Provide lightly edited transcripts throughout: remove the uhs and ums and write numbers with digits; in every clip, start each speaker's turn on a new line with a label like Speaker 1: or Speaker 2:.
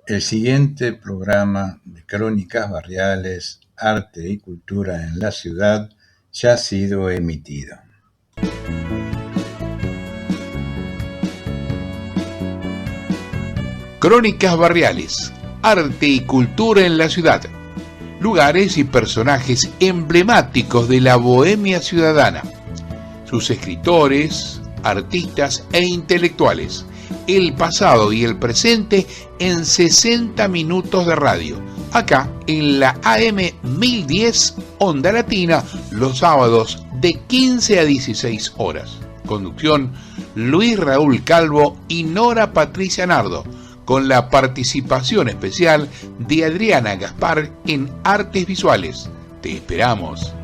Speaker 1: El siguiente programa de Crónicas Barriales, Arte y Cultura en la Ciudad ya ha sido emitido.
Speaker 2: Crónicas Barriales, Arte y Cultura en la Ciudad. Lugares y personajes emblemáticos de la bohemia ciudadana. Sus escritores, artistas e intelectuales. El pasado y el presente en 60 minutos de radio. Acá en la AM 1010 Onda Latina, los sábados de 15 a 16 horas. Conducción Luis Raúl Calvo y Nora Patricia Nardo, con la participación especial de Adriana Gaspar en Artes Visuales. Te esperamos.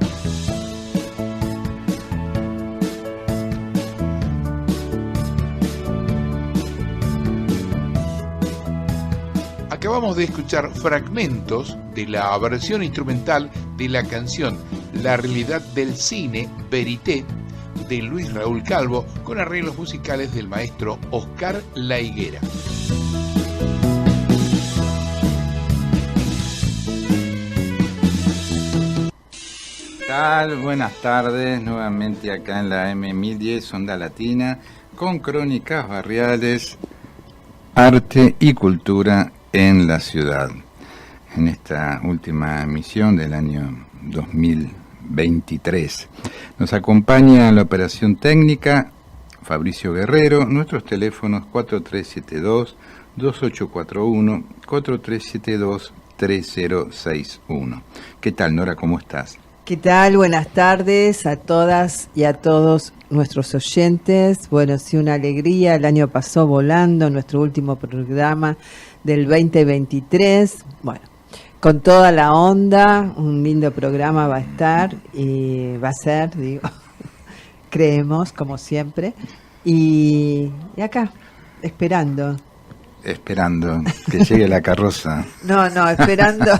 Speaker 2: Acabamos de escuchar fragmentos de la versión instrumental de la canción La realidad del cine, Verité, de Luis Raúl Calvo, con arreglos musicales del maestro Oscar La Higuera.
Speaker 1: ¿Qué tal? Buenas tardes, nuevamente acá en la M1010 Onda Latina, con Crónicas Barriales, Arte y Cultura en la Ciudad. En esta última emisión del año 2023. Nos acompaña en la operación técnica Fabricio Guerrero, nuestros teléfonos 4372-2841, 4372-3061. ¿Qué tal, Nora? ¿Cómo estás?
Speaker 3: ¿Qué tal? Buenas tardes a todas y a todos nuestros oyentes. Bueno, sí, una alegría. El año pasó volando, nuestro último programa del 2023. Bueno, con toda la onda, un lindo programa va a estar y va a ser, digo, creemos, como siempre. Y acá, esperando
Speaker 1: que llegue la carroza.
Speaker 3: No, esperando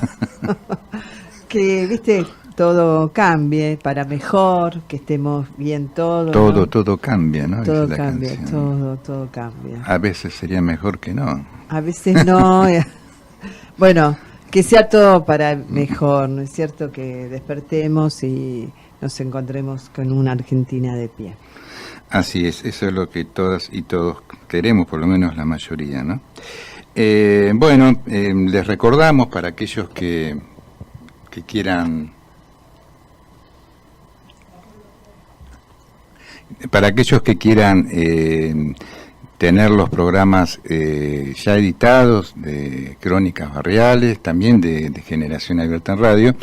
Speaker 3: que, viste, todo cambie para mejor, que estemos bien todos.
Speaker 1: Todo cambia, ¿no?
Speaker 3: Todo cambia, todo cambia.
Speaker 1: A veces sería mejor que no.
Speaker 3: A veces no. Bueno, que sea todo para mejor, ¿no es cierto? Que despertemos y nos encontremos con una Argentina de pie.
Speaker 1: Así es, eso es lo que todas y todos queremos, por lo menos la mayoría, ¿no? Les recordamos para aquellos que quieran... Para aquellos que quieran tener los programas ya editados de Crónicas Barriales, también de Generación Abierta en Radio,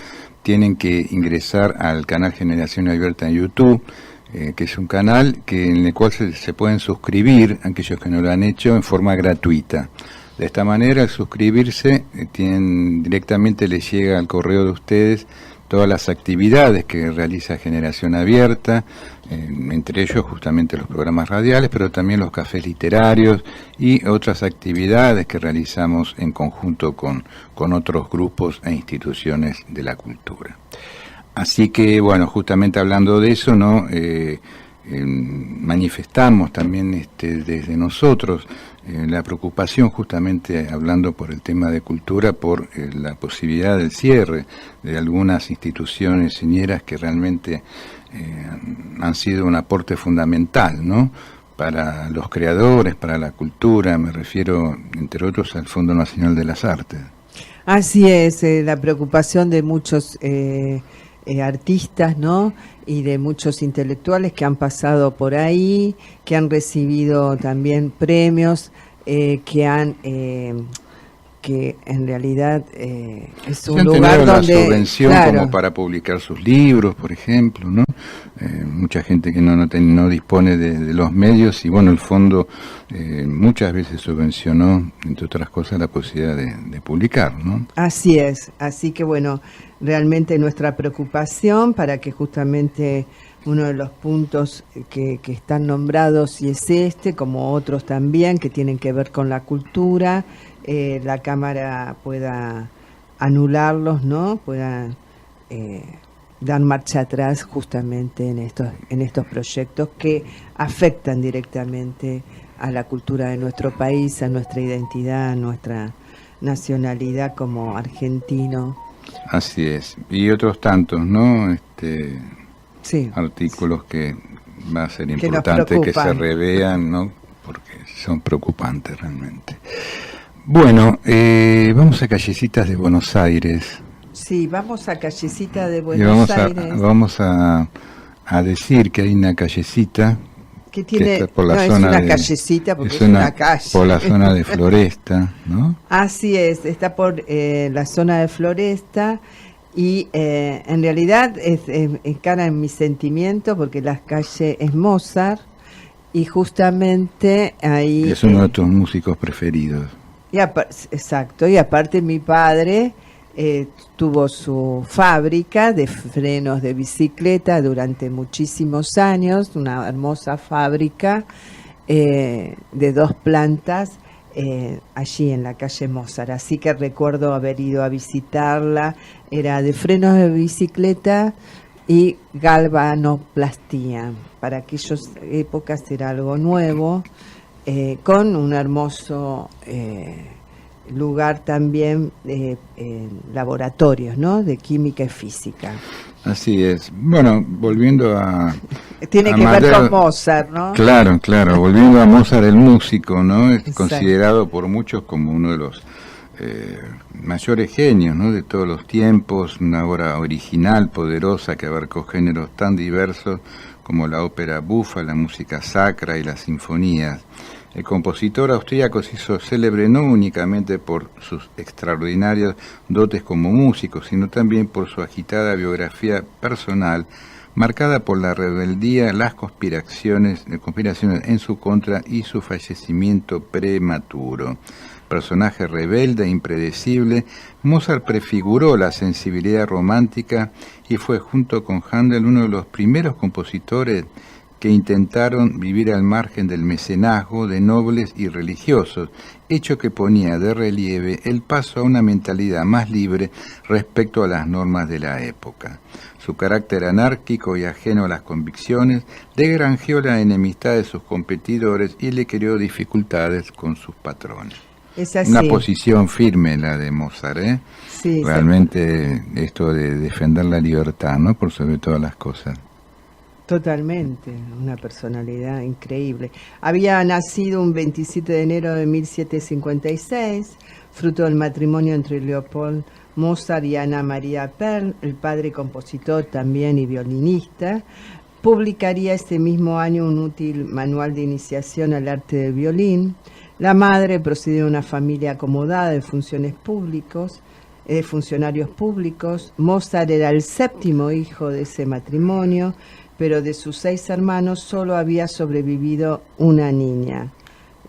Speaker 1: tienen que ingresar al canal Generación Abierta en YouTube, que es un canal en el cual se pueden suscribir, aquellos que no lo han hecho, en forma gratuita. De esta manera, al suscribirse, directamente les llega al correo de ustedes todas las actividades que realiza Generación Abierta, entre ellos justamente los programas radiales, pero también los cafés literarios y otras actividades que realizamos en conjunto con otros grupos e instituciones de la cultura. Así que, bueno, justamente hablando de eso, ¿no? Manifestamos también desde nosotros la preocupación, justamente hablando por el tema de cultura, por la posibilidad del cierre de algunas instituciones señeras que realmente han sido un aporte fundamental, ¿no? Para los creadores, para la cultura, me refiero, entre otros, al Fondo Nacional de las Artes.
Speaker 3: Así es, la preocupación de muchos artistas, ¿no? Y de muchos intelectuales que han pasado por ahí, que han recibido también premios, que en realidad es un lugar donde
Speaker 1: la subvención,
Speaker 3: claro,
Speaker 1: como para publicar sus libros, por ejemplo, ¿no? Mucha gente que no dispone de los medios, y bueno, el fondo muchas veces subvencionó, entre otras cosas, la posibilidad de publicar, ¿no?
Speaker 3: Así es, así que bueno, realmente nuestra preocupación para que justamente uno de los puntos que están nombrados, y es como otros también, que tienen que ver con la cultura, la Cámara pueda anularlos, ¿no? Pueda dar marcha atrás justamente en estos proyectos que afectan directamente a la cultura de nuestro país, a nuestra identidad, nacionalidad como argentino.
Speaker 1: Así es. Y otros tantos, ¿no?
Speaker 3: Sí.
Speaker 1: Artículos que va a ser importante que se revean, ¿no? Porque son preocupantes realmente. Bueno, vamos a Callecitas de Buenos Aires.
Speaker 3: Sí, vamos a Callecita de Buenos Aires.
Speaker 1: Vamos a decir que hay una callecita
Speaker 3: que tiene,
Speaker 1: está por la
Speaker 3: no
Speaker 1: zona
Speaker 3: es una
Speaker 1: de,
Speaker 3: callecita porque es una calle.
Speaker 1: Por la zona de Floresta, ¿no?
Speaker 3: Así es, está por la zona de Floresta y en realidad es cara en mi sentimiento porque la calle es Mozart y justamente ahí...
Speaker 1: Es uno de tus músicos preferidos.
Speaker 3: Exacto, y aparte mi padre tuvo su fábrica de frenos de bicicleta durante muchísimos años, una hermosa fábrica de 2 plantas allí en la calle Mozart, así que recuerdo haber ido a visitarla, era de frenos de bicicleta y galvanoplastía, para aquellas épocas era algo nuevo, con un hermoso lugar también laboratorios, ¿no? De química y física.
Speaker 1: Así es. Bueno, volviendo a...
Speaker 3: Tiene que ver con Mozart, ¿no?
Speaker 1: Claro, volviendo a Mozart el músico, ¿no? Es considerado por muchos como uno de los mayores genios, ¿no? De todos los tiempos, una obra original, poderosa, que abarcó géneros tan diversos como la ópera bufa, la música sacra y las sinfonías. El compositor austríaco se hizo célebre no únicamente por sus extraordinarias dotes como músico, sino también por su agitada biografía personal, marcada por la rebeldía, las conspiraciones en su contra y su fallecimiento prematuro. Personaje rebelde e impredecible, Mozart prefiguró la sensibilidad romántica y fue junto con Händel uno de los primeros compositores que intentaron vivir al margen del mecenazgo de nobles y religiosos, hecho que ponía de relieve el paso a una mentalidad más libre respecto a las normas de la época. Su carácter anárquico y ajeno a las convicciones le granjeó la enemistad de sus competidores y le creó dificultades con sus patrones.
Speaker 3: Es así.
Speaker 1: Una posición firme la de Mozart, ¿eh?
Speaker 3: Sí,
Speaker 1: realmente esto de defender la libertad, ¿no? Por sobre todas las cosas.
Speaker 3: Totalmente, una personalidad increíble. Había nacido un 27 de enero de 1756, fruto del matrimonio entre Leopold Mozart y Ana María Perl, el padre compositor también y violinista. Publicaría ese mismo año un útil manual de iniciación al arte del violín. La madre procedió de una familia acomodada de funcionarios públicos. Mozart era el 7º hijo de ese matrimonio, pero de sus 6 hermanos solo había sobrevivido una niña.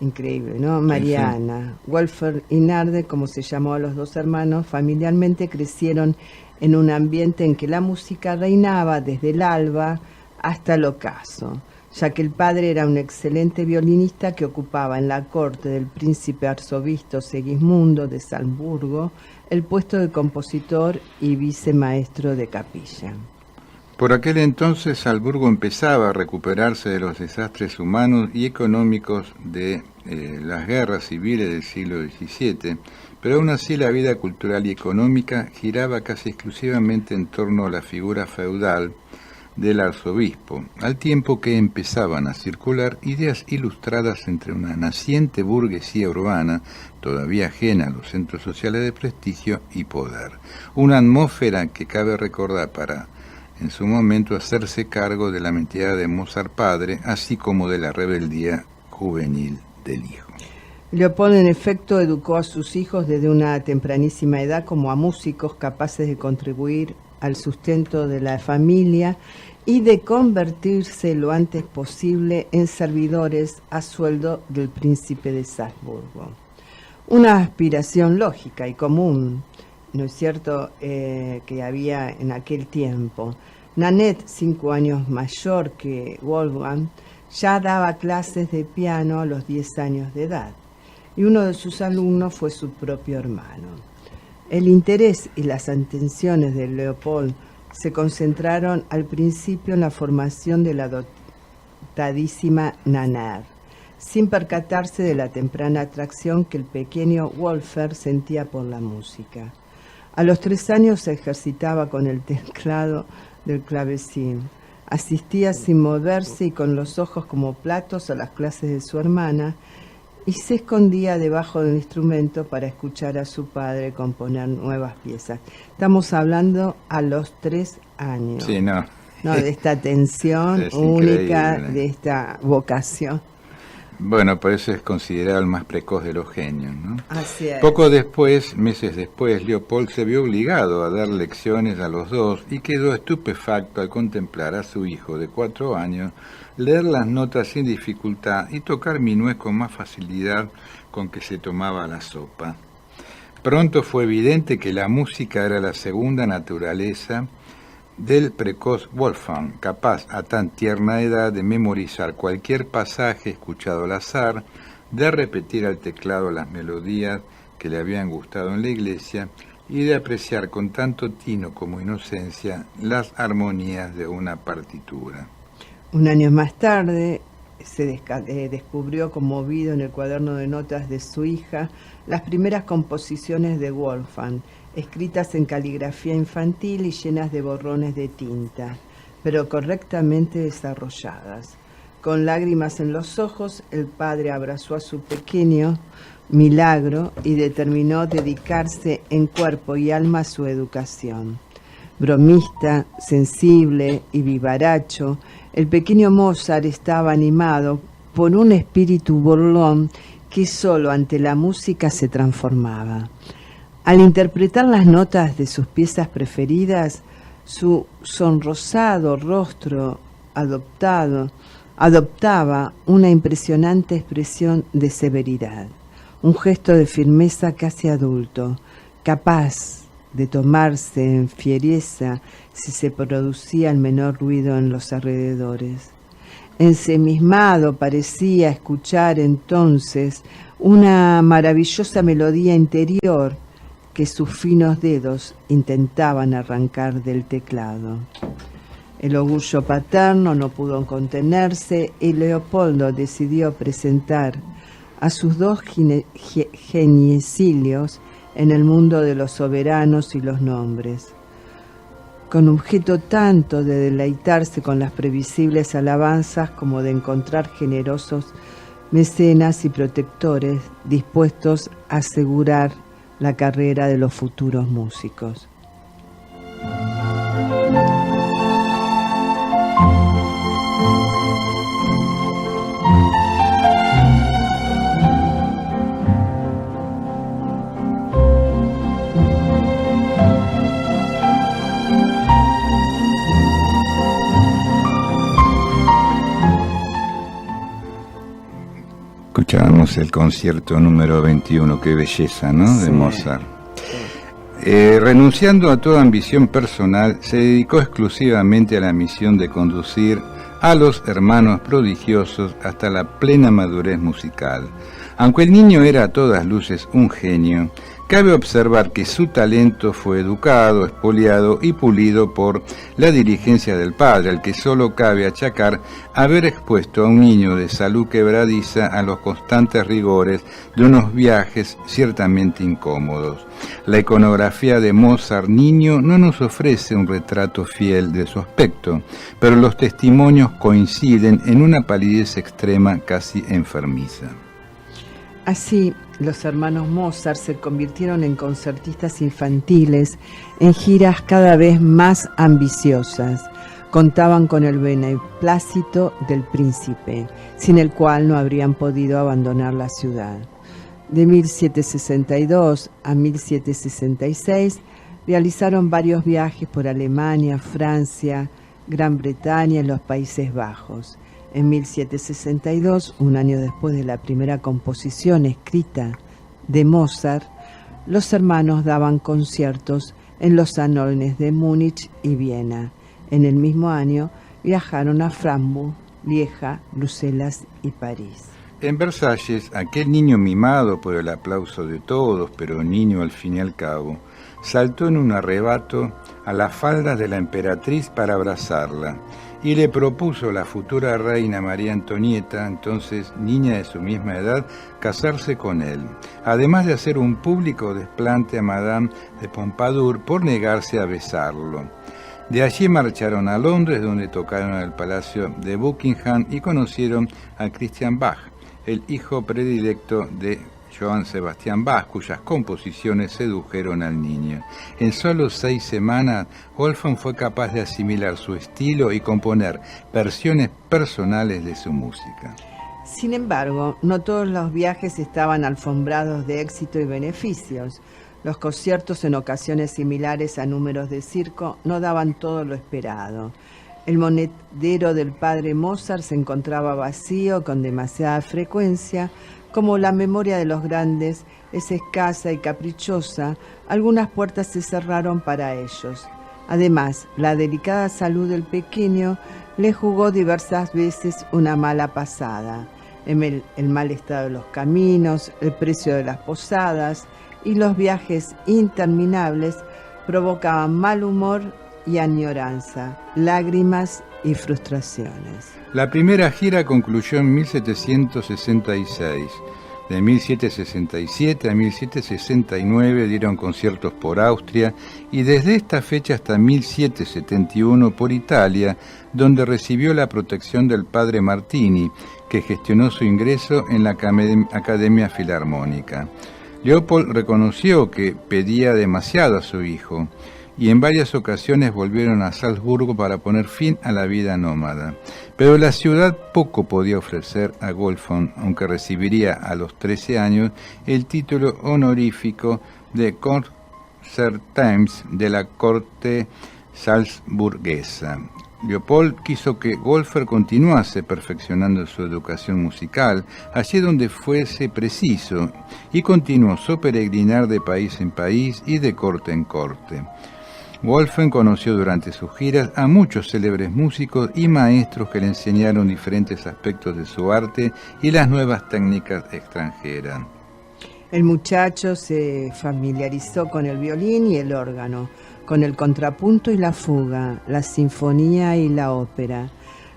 Speaker 3: Increíble, ¿no? Mariana. Sí. Wolfgang y Narde, como se llamó a los 2 hermanos, familiarmente crecieron en un ambiente en que la música reinaba desde el alba hasta el ocaso, ya que el padre era un excelente violinista que ocupaba en la corte del príncipe arzobispo Segismundo de Salzburgo el puesto de compositor y vicemaestro de capilla.
Speaker 1: Por aquel entonces Salzburgo empezaba a recuperarse de los desastres humanos y económicos de las guerras civiles del siglo XVII, pero aún así la vida cultural y económica giraba casi exclusivamente en torno a la figura feudal del arzobispo, al tiempo que empezaban a circular ideas ilustradas entre una naciente burguesía urbana, todavía ajena a los centros sociales de prestigio y poder. Una atmósfera que cabe recordar para en su momento hacerse cargo de la mentira de Mozart padre, así como de la rebeldía juvenil del hijo.
Speaker 3: Leopold, en efecto, educó a sus hijos desde una tempranísima edad como a músicos capaces de contribuir al sustento de la familia y de convertirse lo antes posible en servidores a sueldo del príncipe de Salzburgo. Una aspiración lógica y común, ¿no es cierto?, que había en aquel tiempo. Nanette, 5 años mayor que Wolfgang, ya daba clases de piano a los 10 años de edad, y uno de sus alumnos fue su propio hermano. El interés y las atenciones de Leopold se concentraron al principio en la formación de la dotadísima Nannerl, sin percatarse de la temprana atracción que el pequeño Wolfer sentía por la música. A los 3 años se ejercitaba con el teclado del clavecín. Asistía sin moverse y con los ojos como platos a las clases de su hermana y se escondía debajo del instrumento para escuchar a su padre componer nuevas piezas. Estamos hablando a los 3 años.
Speaker 1: Sí, no.
Speaker 3: No, de esta atención única, de esta vocación.
Speaker 1: Bueno, por eso es considerado el más precoz de los genios, ¿no?
Speaker 3: Así es.
Speaker 1: Poco después, meses después, Leopold se vio obligado a dar lecciones a los dos y quedó estupefacto al contemplar a su hijo de 4 años leer las notas sin dificultad y tocar minués con más facilidad con que se tomaba la sopa. Pronto fue evidente que la música era la segunda naturaleza del precoz Wolfgang, capaz a tan tierna edad de memorizar cualquier pasaje escuchado al azar, de repetir al teclado las melodías que le habían gustado en la iglesia y de apreciar con tanto tino como inocencia las armonías de una partitura.
Speaker 3: Un año más tarde se descubrió conmovido en el cuaderno de notas de su hija las primeras composiciones de Wolfgang, escritas en caligrafía infantil y llenas de borrones de tinta, pero correctamente desarrolladas. Con lágrimas en los ojos, el padre abrazó a su pequeño milagro y determinó dedicarse en cuerpo y alma a su educación. Bromista, sensible y vivaracho, el pequeño Mozart estaba animado por un espíritu burlón que solo ante la música se transformaba. Al interpretar las notas de sus piezas preferidas, su sonrosado rostro adoptaba una impresionante expresión de severidad, un gesto de firmeza casi adulto, capaz de tomarse en fiereza si se producía el menor ruido en los alrededores. Ensimismado parecía escuchar entonces una maravillosa melodía interior que sus finos dedos intentaban arrancar del teclado. El orgullo paterno no pudo contenerse y Leopoldo decidió presentar a sus 2 geniecillos en el mundo de los soberanos y los nombres, con objeto tanto de deleitarse con las previsibles alabanzas como de encontrar generosos mecenas y protectores dispuestos a asegurar la carrera de los futuros músicos.
Speaker 1: Escuchábamos el concierto número 21, qué belleza, ¿no?, de Mozart. Renunciando a toda ambición personal, se dedicó exclusivamente a la misión de conducir a los hermanos prodigiosos hasta la plena madurez musical. Aunque el niño era a todas luces un genio, cabe observar que su talento fue educado, expoliado y pulido por la dirigencia del padre, al que solo cabe achacar haber expuesto a un niño de salud quebradiza a los constantes rigores de unos viajes ciertamente incómodos. La iconografía de Mozart niño no nos ofrece un retrato fiel de su aspecto, pero los testimonios coinciden en una palidez extrema casi enfermiza.
Speaker 3: Así, los hermanos Mozart se convirtieron en concertistas infantiles en giras cada vez más ambiciosas. Contaban con el beneplácito del príncipe, sin el cual no habrían podido abandonar la ciudad. De 1762 a 1766 realizaron varios viajes por Alemania, Francia, Gran Bretaña y los Países Bajos. En 1762, un año después de la primera composición escrita de Mozart, los hermanos daban conciertos en los salones de Múnich y Viena. En el mismo año viajaron a Frankfurt, Lieja, Bruselas y París.
Speaker 1: En Versalles, aquel niño mimado por el aplauso de todos, pero niño al fin y al cabo, saltó en un arrebato a las faldas de la emperatriz para abrazarla, y le propuso a la futura reina María Antonieta, entonces niña de su misma edad, casarse con él, además de hacer un público desplante a Madame de Pompadour por negarse a besarlo. De allí marcharon a Londres, donde tocaron en el Palacio de Buckingham y conocieron a Christian Bach, el hijo predilecto de Johann Sebastian Bach, cuyas composiciones sedujeron al niño. En solo 6 semanas, Wolfgang fue capaz de asimilar su estilo y componer versiones personales de su música.
Speaker 3: Sin embargo, no todos los viajes estaban alfombrados de éxito y beneficios. Los conciertos, en ocasiones similares a números de circo, no daban todo lo esperado. El monedero del padre Mozart se encontraba vacío con demasiada frecuencia. Como la memoria de los grandes es escasa y caprichosa, algunas puertas se cerraron para ellos. Además, la delicada salud del pequeño le jugó diversas veces una mala pasada. El mal estado de los caminos, el precio de las posadas y los viajes interminables provocaban mal humor y añoranza, lágrimas y frustraciones.
Speaker 1: La primera gira concluyó en 1766. De 1767 a 1769 dieron conciertos por Austria y desde esta fecha hasta 1771 por Italia, donde recibió la protección del padre Martini, que gestionó su ingreso en la Academia Filarmónica. Leopold reconoció que pedía demasiado a su hijo y en varias ocasiones volvieron a Salzburgo para poner fin a la vida nómada. Pero la ciudad poco podía ofrecer a Wolfgang, aunque recibiría a los 13 años el título honorífico de Concertmeister de la corte salzburguesa. Leopold quiso que Wolfgang continuase perfeccionando su educación musical allí donde fuese preciso y continuó su peregrinar de país en país y de corte en corte. Wolfgang conoció durante sus giras a muchos célebres músicos y maestros que le enseñaron diferentes aspectos de su arte y las nuevas técnicas extranjeras.
Speaker 3: El muchacho se familiarizó con el violín y el órgano, con el contrapunto y la fuga, la sinfonía y la ópera.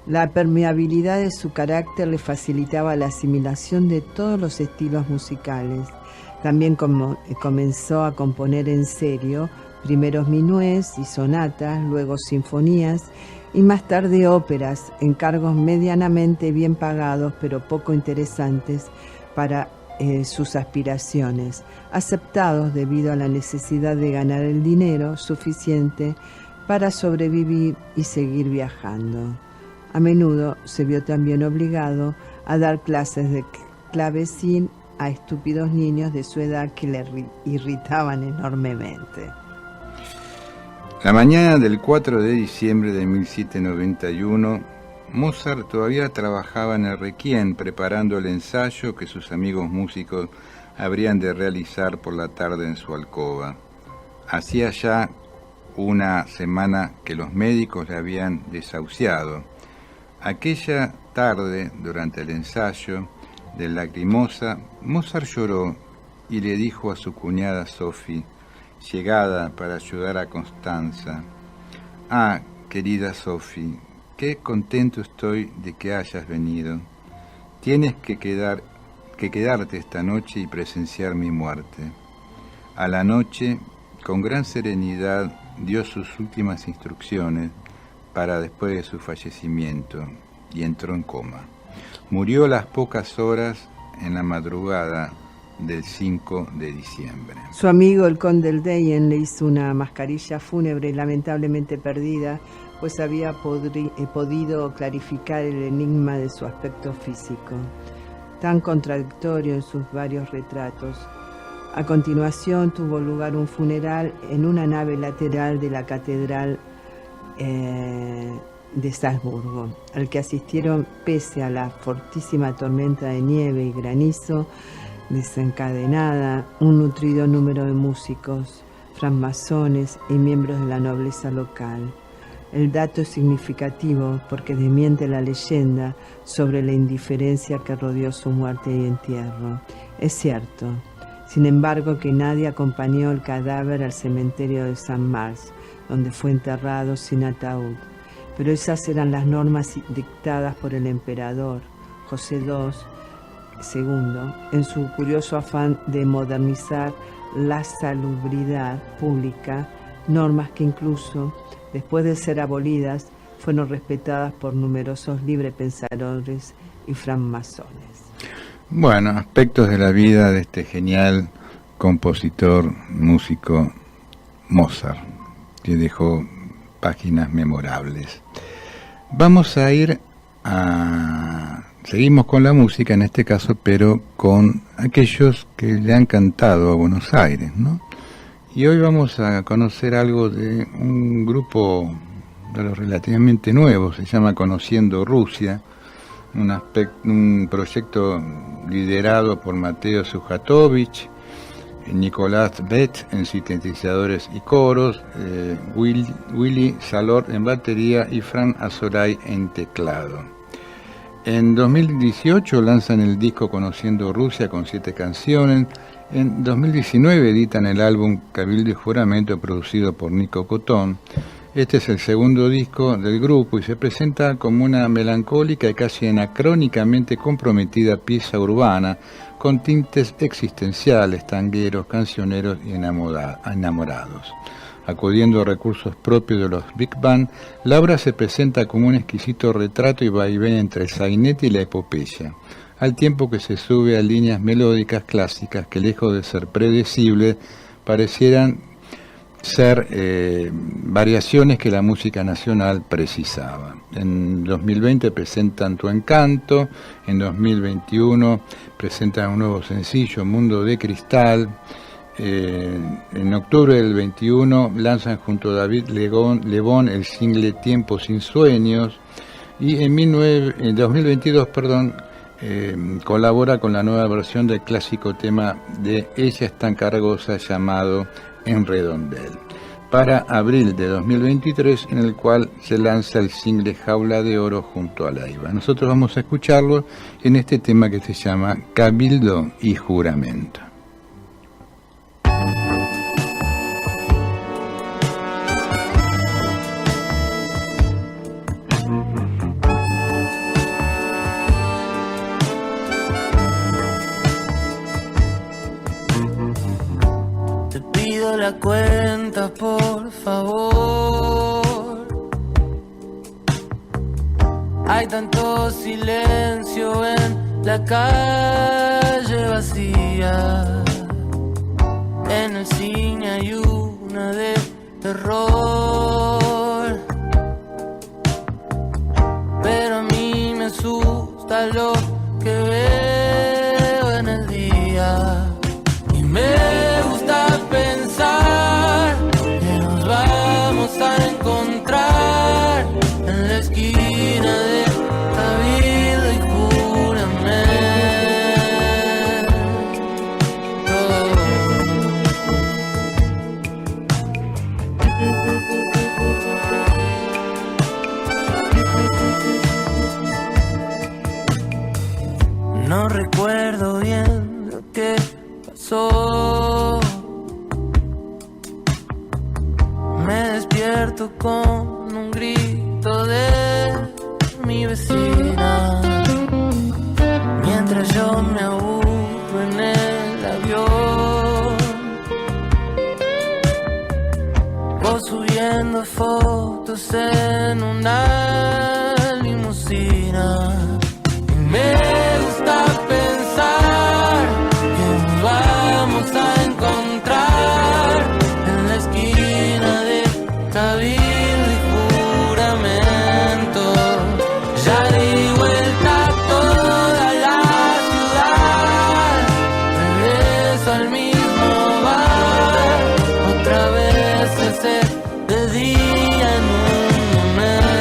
Speaker 3: La permeabilidad de su carácter le facilitaba la asimilación de todos los estilos musicales. También comenzó a componer en serio, primeros minués y sonatas, luego sinfonías y más tarde óperas, encargos medianamente bien pagados pero poco interesantes para sus aspiraciones, aceptados debido a la necesidad de ganar el dinero suficiente para sobrevivir y seguir viajando. A menudo se vio también obligado a dar clases de clavecín a estúpidos niños de su edad que le irritaban enormemente.
Speaker 1: La mañana del 4 de diciembre de 1791, Mozart todavía trabajaba en el Requiem preparando el ensayo que sus amigos músicos habrían de realizar por la tarde en su alcoba. Hacía ya una semana que los médicos le habían desahuciado. Aquella tarde, durante el ensayo del Lacrimosa, Mozart lloró y le dijo a su cuñada Sophie, llegada para ayudar a Constanza: «Ah, querida Sophie, qué contento estoy de que hayas venido. Tienes que quedarte esta noche y presenciar mi muerte». A la noche, con gran serenidad, dio sus últimas instrucciones para después de su fallecimiento y entró en coma. Murió a las pocas horas en la madrugada del 5 de diciembre.
Speaker 3: Su amigo el conde Deyen le hizo una mascarilla fúnebre lamentablemente perdida, pues había podido clarificar el enigma de su aspecto físico, tan contradictorio en sus varios retratos. A continuación tuvo lugar un funeral en una nave lateral de la catedral de Salzburgo, al que asistieron, pese a la fortísima tormenta de nieve y granizo desencadenada, un nutrido número de músicos, francmasones y miembros de la nobleza local. El dato es significativo porque desmiente la leyenda sobre la indiferencia que rodeó su muerte y entierro. Es cierto, sin embargo, que nadie acompañó el cadáver al cementerio de Saint-Mars, donde fue enterrado sin ataúd. pero esas eran las normas dictadas por el emperador José II, en su curioso afán de modernizar la salubridad pública, normas que incluso, después de ser abolidas, fueron respetadas por numerosos librepensadores y francmasones.
Speaker 1: Bueno, aspectos de la vida de este genial compositor, músico Mozart, que dejó páginas memorables. Vamos a seguimos con la música en este caso, pero con aquellos que le han cantado a Buenos Aires, ¿no? Y hoy vamos a conocer algo de un grupo de los relativamente nuevos, se llama Conociendo Rusia, un proyecto liderado por Mateo Sujatovich, Nicolás Betz en sintetizadores y coros, Willy Salor en batería y Fran Azoray en teclado. En 2018 lanzan el disco Conociendo Rusia con 7 canciones. En 2019 editan el álbum Cabildo y Juramento producido por Nico Cotón. Este es el segundo disco del grupo y se presenta como una melancólica y casi anacrónicamente comprometida pieza urbana con tintes existenciales, tangueros, cancioneros y enamorados. Acudiendo a recursos propios de los Big Band, la obra se presenta como un exquisito retrato y vaivén entre el sainete y la epopeya, al tiempo que se sube a líneas melódicas clásicas que, lejos de ser predecibles, parecieran ser variaciones que la música nacional precisaba. En 2020 presentan Tu Encanto, en 2021 presentan un nuevo sencillo, Mundo de Cristal. En octubre del 21 lanzan junto a David Lebón el single Tiempo sin Sueños, y en 2022 colabora con la nueva versión del clásico tema de Ella es tan cargosa llamado En Redondel, para abril de 2023, en el cual se lanza el single Jaula de Oro junto a Laiva. Nosotros vamos a escucharlo en este tema que se llama Cabildo y Juramento.
Speaker 4: La cuenta, por favor. Hay tanto silencio en la calle vacía. En el cine hay una de terror, pero a mí me asusta lo que veo en el día. Y me gusta pensar que nos vamos a encontrar en la esquina de Cabildo y juramento. No recuerdo bien lo que pasó. Me despierto con un grito de mi vecina, mientras yo me aburro en el avión. Vos subiendo fotos en una limusina. Y me gusta pensar que nos vamos a encontrar en la esquina de Cabildo y Juramento. Ya di vuelta toda la ciudad, regreso al mismo bar, otra vez ese de día en un momento.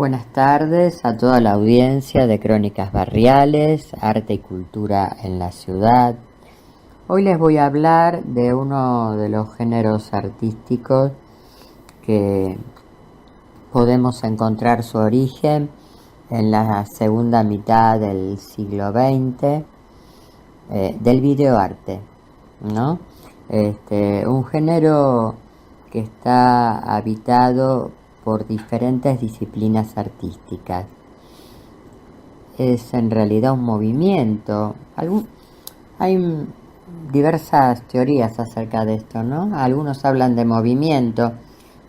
Speaker 5: Buenas tardes a toda la audiencia de Crónicas Barriales, Arte y Cultura en la Ciudad. Hoy les voy a hablar de uno de los géneros artísticos que podemos encontrar su origen en la segunda mitad del siglo XX, del videoarte, ¿no? Un género que está habitado por diferentes disciplinas artísticas. Es en realidad un movimiento. Hay diversas teorías acerca de esto, ¿no? Algunos hablan de movimiento.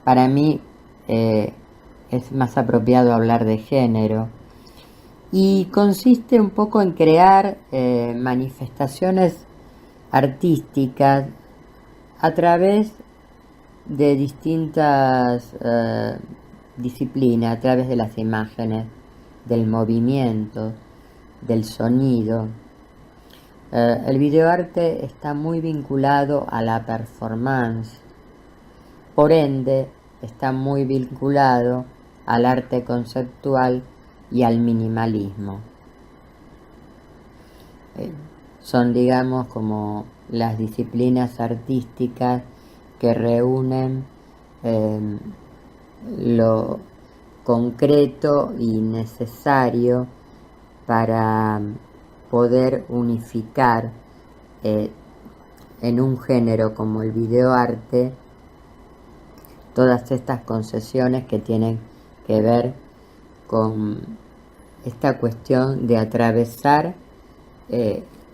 Speaker 5: Para mí es más apropiado hablar de género. Y consiste un poco en crear manifestaciones artísticas a través de distintas disciplinas, a través de las imágenes, del movimiento, del sonido. El videoarte está muy vinculado a la performance, por ende está muy vinculado al arte conceptual y al minimalismo. Son, digamos, como las disciplinas artísticas que reúnen lo concreto y necesario para poder unificar en un género como el videoarte todas estas concesiones que tienen que ver con esta cuestión de atravesar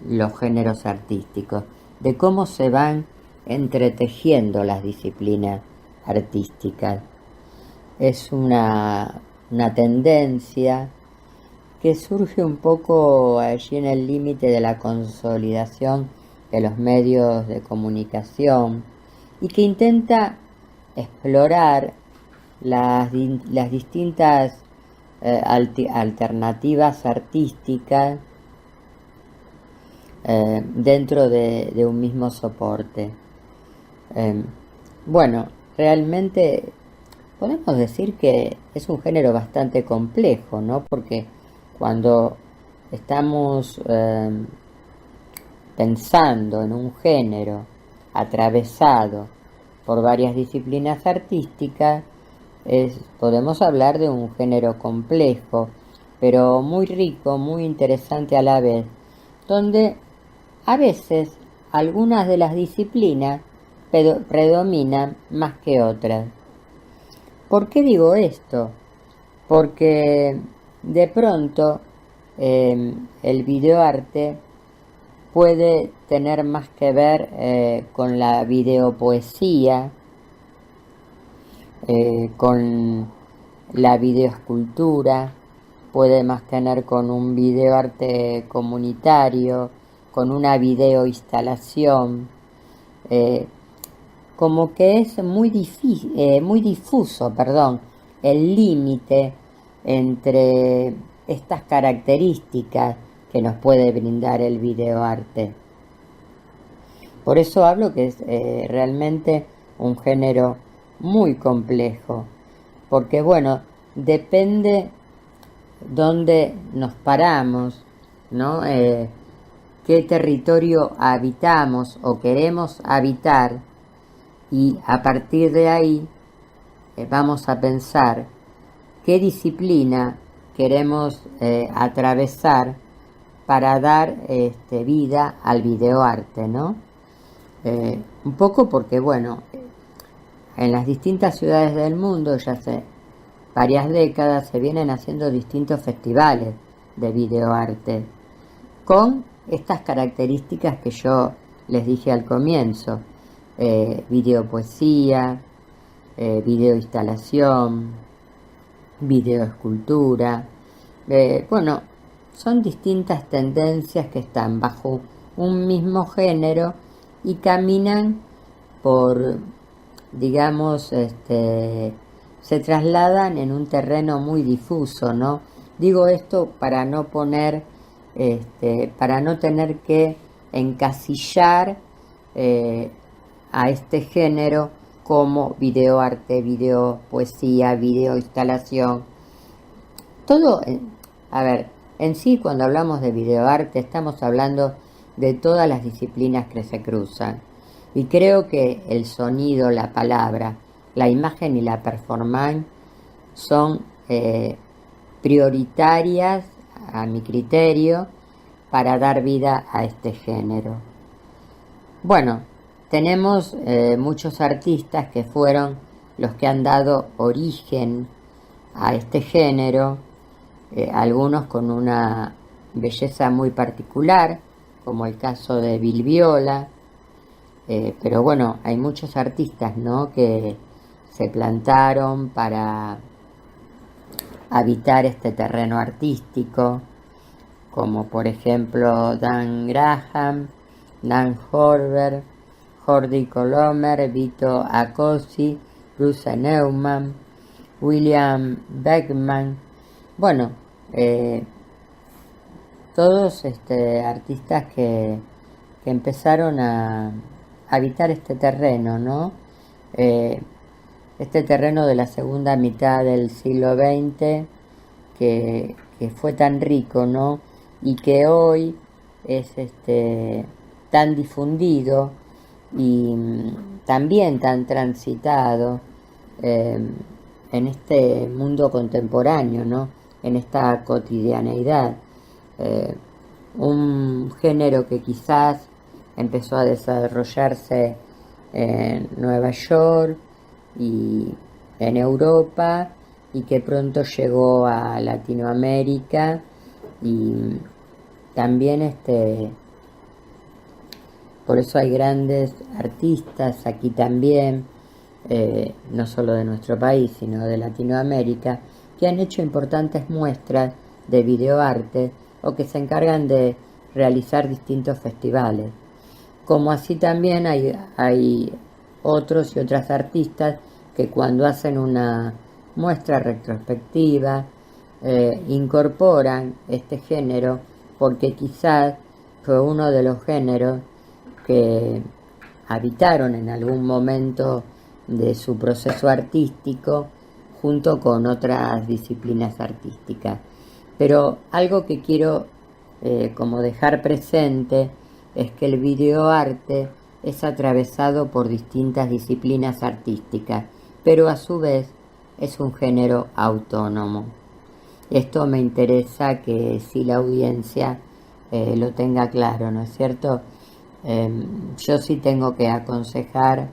Speaker 5: los géneros artísticos, de cómo se van entretejiendo las disciplinas artísticas. Es una tendencia que surge un poco allí en el límite de la consolidación de los medios de comunicación y que intenta explorar las distintas alternativas artísticas dentro de un mismo soporte. Realmente podemos decir que es un género bastante complejo, ¿no? Porque cuando estamos pensando en un género atravesado por varias disciplinas artísticas, podemos hablar de un género complejo, pero muy rico, muy interesante a la vez, donde a veces algunas de las disciplinas predominan más que otras. ¿Por qué digo esto? Porque de pronto el videoarte puede tener más que ver con la videopoesía, con la videoescultura, puede más tener con un videoarte comunitario, con una videoinstalación, como que es muy difuso, el límite entre estas características que nos puede brindar el videoarte. Por eso hablo que es realmente un género muy complejo, porque depende dónde nos paramos, ¿no? Qué territorio habitamos o queremos habitar, y a partir de ahí vamos a pensar qué disciplina queremos atravesar para dar vida al videoarte, ¿no? Un poco porque, en las distintas ciudades del mundo, ya hace varias décadas, se vienen haciendo distintos festivales de videoarte, con estas características que yo les dije al comienzo: videopoesía, videoinstalación, videoescultura. Son distintas tendencias que están bajo un mismo género y caminan por, se trasladan en un terreno muy difuso, ¿no? Digo esto para no poner, para no tener que encasillar a este género como videoarte, videopoesía, videoinstalación, todo, a ver, en sí cuando hablamos de videoarte estamos hablando de todas las disciplinas que se cruzan. Y creo que el sonido, la palabra, la imagen y la performance son prioritarias a mi criterio para dar vida a este género. Bueno, tenemos muchos artistas que fueron los que han dado origen a este género, algunos con una belleza muy particular, como el caso de Bill Viola, pero bueno, hay muchos artistas, ¿no?, que se plantaron para habitar este terreno artístico, como por ejemplo Dan Graham, Dan Horver, Jordi Colomer, Vito Acossi, Bruce Neumann, William Beckman, bueno, todos artistas que empezaron a habitar este terreno, ¿no? Este terreno de la segunda mitad del siglo XX que fue tan rico, ¿no? Y que hoy es tan difundido y también tan transitado en este mundo contemporáneo, ¿no?, en esta cotidianeidad. Un género que quizás empezó a desarrollarse en Nueva York y en Europa, y que pronto llegó a Latinoamérica, y también por eso hay grandes artistas aquí también, no solo de nuestro país, sino de Latinoamérica, que han hecho importantes muestras de videoarte o que se encargan de realizar distintos festivales. Como así también hay otros y otras artistas que cuando hacen una muestra retrospectiva incorporan este género porque quizás fue uno de los géneros que habitaron en algún momento de su proceso artístico junto con otras disciplinas artísticas. Pero algo que quiero como dejar presente es que el videoarte es atravesado por distintas disciplinas artísticas, pero a su vez es un género autónomo. Esto me interesa que si la audiencia lo tenga claro, ¿no es cierto? Yo sí tengo que aconsejar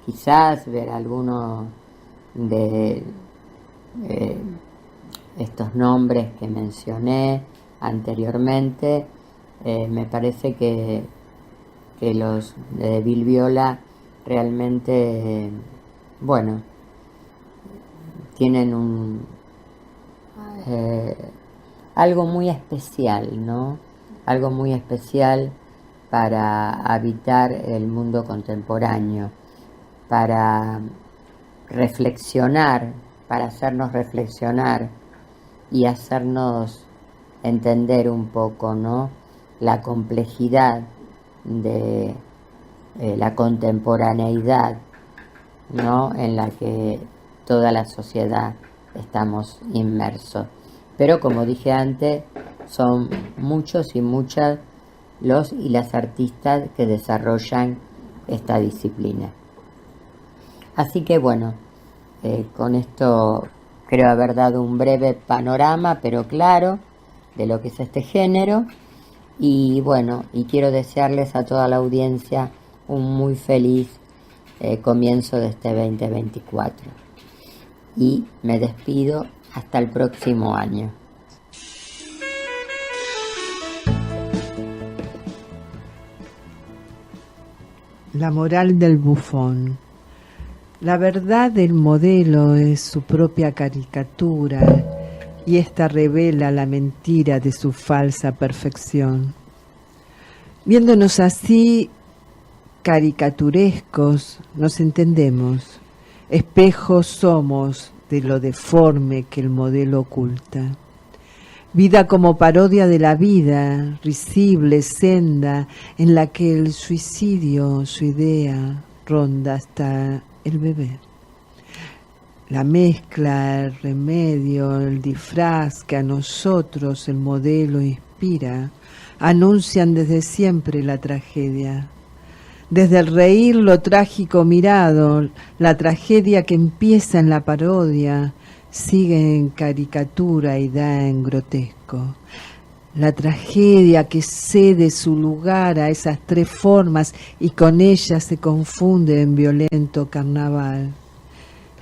Speaker 5: quizás ver alguno de estos nombres que mencioné anteriormente. Me parece que los de Bill Viola realmente, bueno, tienen algo muy especial, ¿no? Algo muy especial para habitar el mundo contemporáneo, para reflexionar, para hacernos reflexionar y hacernos entender un poco, ¿no?, la complejidad de la contemporaneidad, ¿no?, en la que toda la sociedad estamos inmersos. Pero como dije antes, son muchos y muchas los y las artistas que desarrollan esta disciplina. Así que bueno, con esto creo haber dado un breve panorama, pero claro, de lo que es este género. Y bueno, y quiero desearles a toda la audiencia un muy feliz comienzo de este 2024. Y me despido hasta el próximo año.
Speaker 3: La moral del bufón. La verdad del modelo es su propia caricatura, y esta revela la mentira de su falsa perfección. Viéndonos así caricaturescos, nos entendemos. Espejos somos de lo deforme que el modelo oculta. Vida como parodia de la vida, risible senda en la que el suicidio, su idea, ronda hasta el bebé. la mezcla, el remedio, el disfraz que a nosotros el modelo inspira, anuncian desde siempre la tragedia. Desde el reír lo trágico mirado, la tragedia que empieza en la parodia, sigue en caricatura y da en grotesco. La tragedia que cede su lugar a esas tres formas y con ellas se confunde en violento carnaval.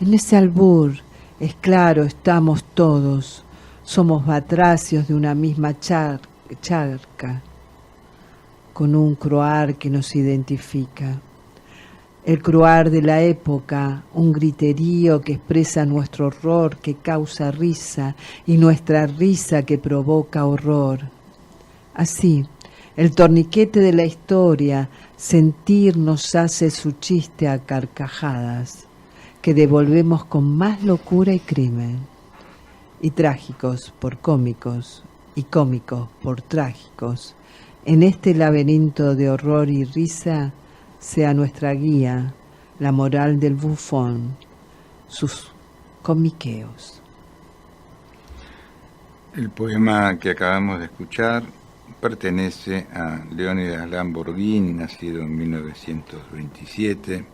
Speaker 3: En ese albur, es claro, estamos todos, somos batracios de una misma charca, con un croar que nos identifica. El croar de la época, un griterío que expresa nuestro horror, que causa risa, y nuestra risa que provoca horror. Así, el torniquete de la historia, sentir nos hace su chiste a carcajadas, que devolvemos con más locura y crimen, y trágicos por cómicos, y cómicos por trágicos. En este laberinto de horror y risa, sea nuestra guía, la moral del bufón, sus comiqueos.
Speaker 1: El poema que acabamos de escuchar pertenece a Leónidas Lamborghini, nacido en 1927.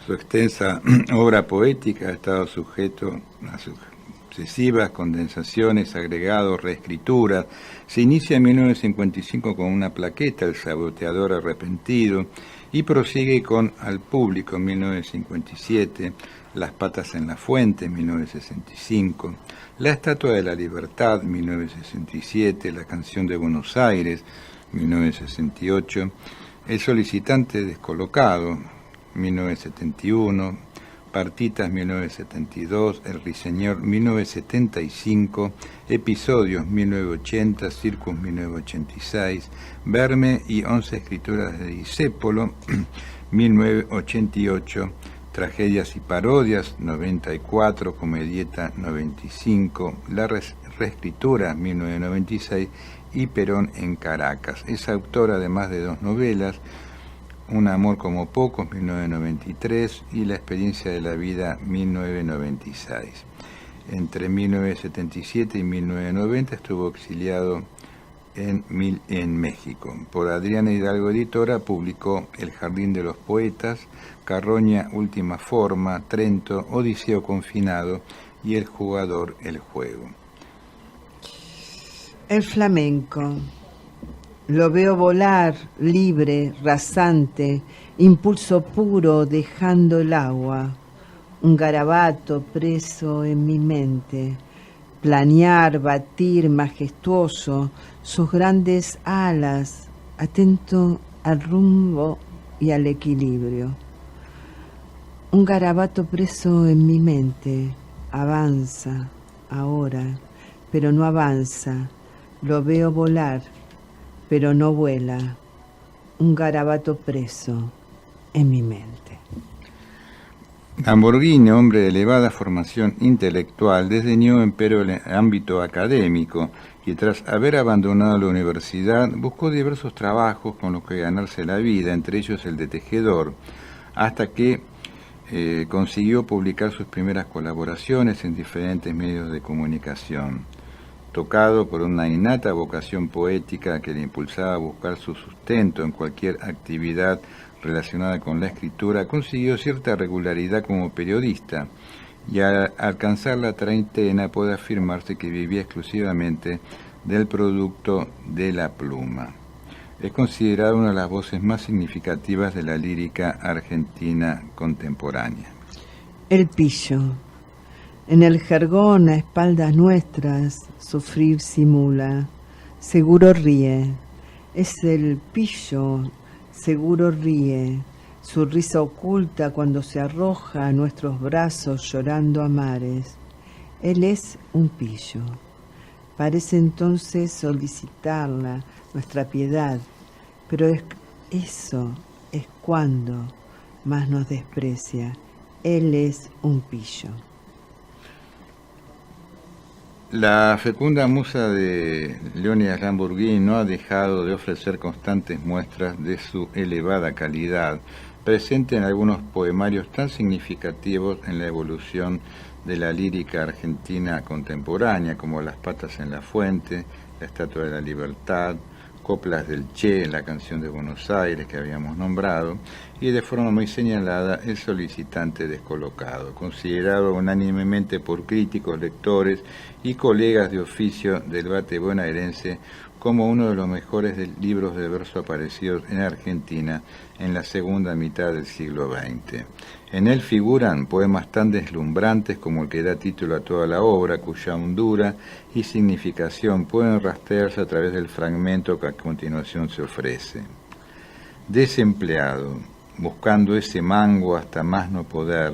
Speaker 1: Su extensa obra poética ha estado sujeto a sucesivas condensaciones, agregados, reescrituras. Se inicia en 1955 con una plaqueta, El saboteador arrepentido, y prosigue con Al público en 1957, Las patas en la fuente en 1965, La estatua de la libertad en 1967, La canción de Buenos Aires 1968, El solicitante descolocado 1971, Partitas 1972, El Ruiseñor 1975, Episodios 1980, Circus 1986, Verme y 11 escrituras de Discépolo 1988, Tragedias y parodias 94, Comedieta 95, La reescritura 1996 y Perón en Caracas. Es autora de más de 2 novelas, Un amor como pocos, 1993, y La experiencia de la vida, 1996. Entre 1977 y 1990 estuvo exiliado en México. Por Adriana Hidalgo Editora publicó El jardín de los poetas, Carroña, Última forma, Trento, Odiseo confinado y El jugador, el juego.
Speaker 3: El flamenco. Lo veo volar, libre, rasante, impulso puro dejando el agua, un garabato preso en mi mente, planear, batir, majestuoso, sus grandes alas, atento al rumbo y al equilibrio. Un garabato preso en mi mente, avanza, ahora, pero no avanza, lo veo volar, pero no vuela, un garabato preso en mi mente.
Speaker 1: Lamborghini, hombre de elevada formación intelectual, desdeñó empero el ámbito académico y tras haber abandonado la universidad buscó diversos trabajos con los que ganarse la vida, entre ellos el de tejedor, hasta que consiguió publicar sus primeras colaboraciones en diferentes medios de comunicación. Tocado por una innata vocación poética que le impulsaba a buscar su sustento en cualquier actividad relacionada con la escritura, consiguió cierta regularidad como periodista y al alcanzar la treintena puede afirmarse que vivía exclusivamente del producto de la pluma. Es considerado una de las voces más significativas de la lírica argentina contemporánea.
Speaker 3: El pillo. En el jergón a espaldas nuestras, sufrir simula, seguro ríe. Es el pillo, seguro ríe, su risa oculta cuando se arroja a nuestros brazos llorando a mares. Él es un pillo. Parece entonces solicitarla, nuestra piedad, pero eso es cuando más nos desprecia. Él es un pillo.
Speaker 1: La fecunda musa de Leónidas Lamborghini no ha dejado de ofrecer constantes muestras de su elevada calidad. presente en algunos poemarios tan significativos en la evolución de la lírica argentina contemporánea, como Las patas en la fuente, La estatua de la libertad, Coplas del Che, la canción de Buenos Aires que habíamos nombrado, y de forma muy señalada El solicitante descolocado, considerado unánimemente por críticos, lectores y colegas de oficio del debate bonaerense como uno de los mejores libros de verso aparecidos en Argentina en la segunda mitad del siglo XX. En él figuran poemas tan deslumbrantes como el que da título a toda la obra, cuya hondura y significación pueden rastrearse a través del fragmento que a continuación se ofrece. Desempleado, buscando ese mango hasta más no poder,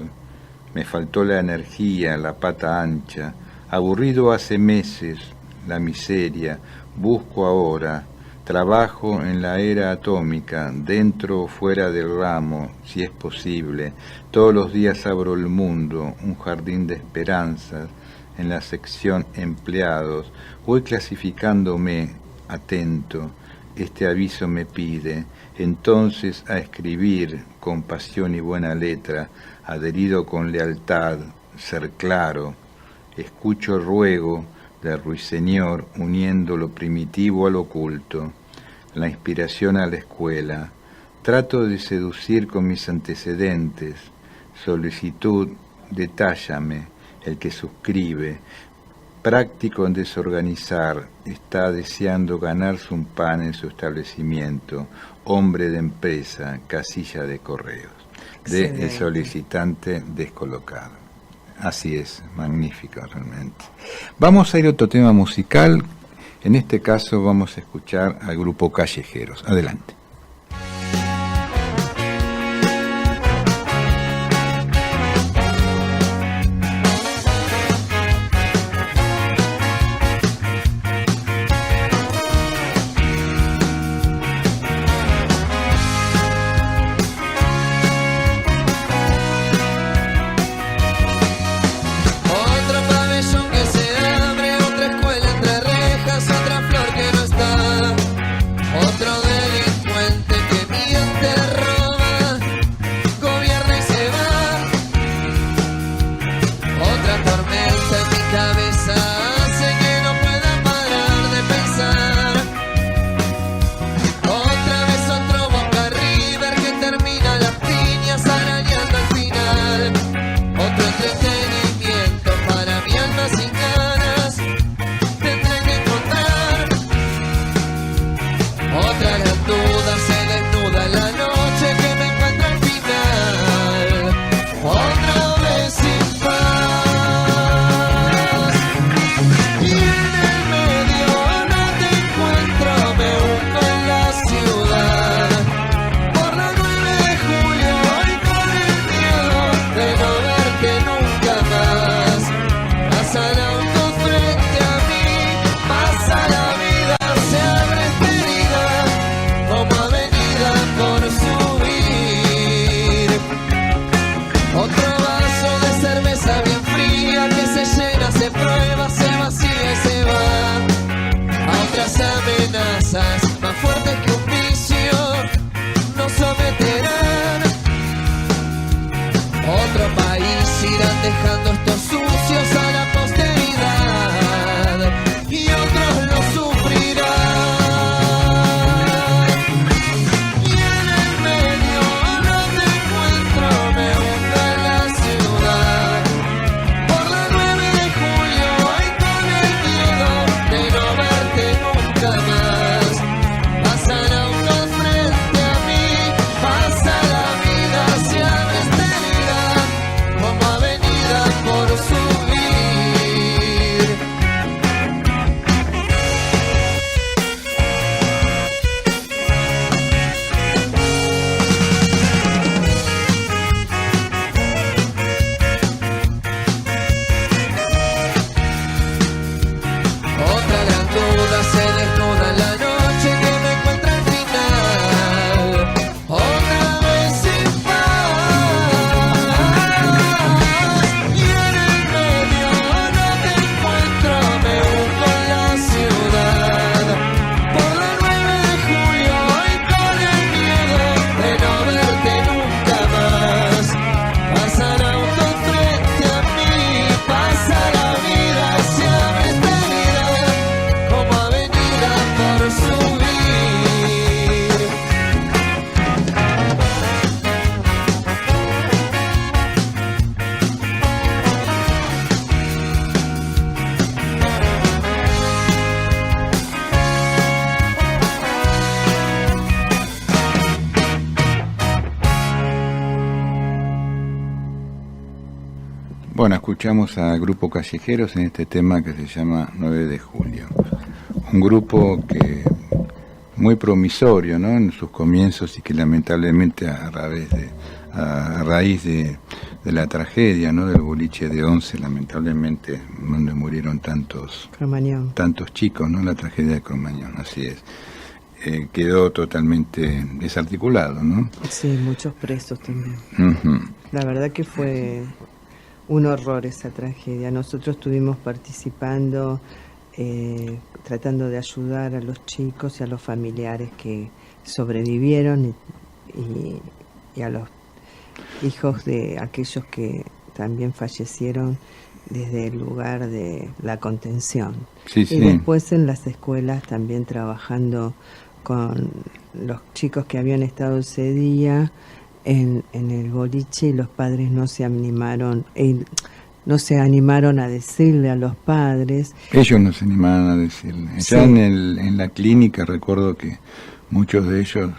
Speaker 1: me faltó la energía, la pata ancha, aburrido hace meses, la miseria, busco ahora, trabajo en la era atómica, dentro o fuera del ramo, si es posible, todos los días abro el mundo, un jardín de esperanzas, en la sección empleados, voy clasificándome, atento, este aviso me pide, entonces a escribir con pasión y buena letra, adherido con lealtad, ser claro, escucho el ruego del ruiseñor uniendo lo primitivo al oculto, la inspiración a la escuela, trato de seducir con mis antecedentes, solicitud, detállame, el que suscribe, práctico en desorganizar, está deseando ganarse un pan en su establecimiento, hombre de empresa, casilla de correos, de El solicitante descolocado. Así es, magnífico realmente. Vamos a ir a otro tema musical, en este caso vamos a escuchar al grupo Callejeros. Adelante.
Speaker 4: Dejando estos sucios a la posteridad y otros lo sufrirán. Y en el medio no te encuentro, me hundo en la ciudad. Por la 9 de julio y con el miedo de no verte nunca más. Pasan autos frente a mí, pasa la vida, se abre esta herida como avenida por subir. Otra gran duda se desnuda en la noche que me encuentra al final. Otra vez sin paz. Y en el medio no te encuentro, me hundo en la ciudad. Por la 9 de julio y con el miedo de no verte nunca
Speaker 1: Bueno, escuchamos a Grupo Callejeros en este tema que se llama 9 de julio. Un grupo que muy promisorio, ¿no?, en sus comienzos, y que lamentablemente a raíz de la tragedia, ¿no?, del boliche de Once, lamentablemente, donde murieron tantos chicos, ¿no?, la tragedia de Cromañón, así es. Quedó totalmente desarticulado, ¿no?
Speaker 3: Sí, muchos presos también.
Speaker 1: Uh-huh.
Speaker 3: La verdad que fue un horror esa tragedia. Nosotros estuvimos participando, tratando de ayudar a los chicos y a los familiares que sobrevivieron y a los hijos de aquellos que también fallecieron desde el lugar de la contención.
Speaker 1: Sí, sí.
Speaker 3: Y después en las escuelas también trabajando con los chicos que habían estado ese día en el boliche, y los padres no se animaron a decirle a los padres.
Speaker 1: Ellos no se animaron a decirle.
Speaker 3: Sí.
Speaker 1: Ya en la clínica recuerdo que muchos de ellos